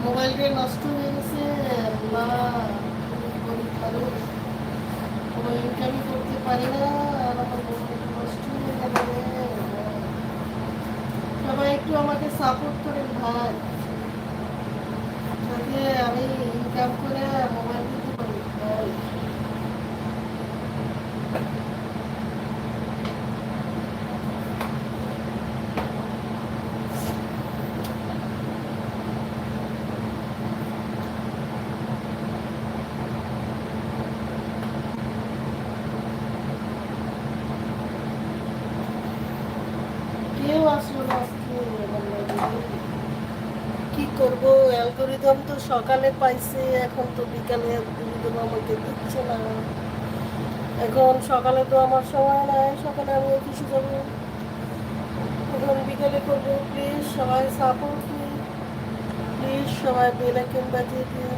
মোবাইলটা নষ্ট হয়ে গেছে। মা, গরিব মানুষ, কোনো ইনকামই করতে পারি না, আর আমার মোবাইলটা নষ্ট হয়ে গেল রে। সবাই একটু আমাকে সাপোর্ট করেন ভাই, যাতে আমি ইনকাম করে মোবাইল দিতে পারি ভাই। কেউ আসলো না আজকে আমার লাইভে। কি করবো, অ্যালগোরিদম তো সকালে পাইছে, এখন তো বিকালে অ্যালগোরিদম আমাকে দিচ্ছে না। এখন সকালে তো আমার সময় নাই, সকালে আমি অফিসে যাবো, এখন বিকালে করবো। প্লিজ সবাই সাপোর্ট, প্লিজ সবাই বেল আইকন বাজিয়ে দিন।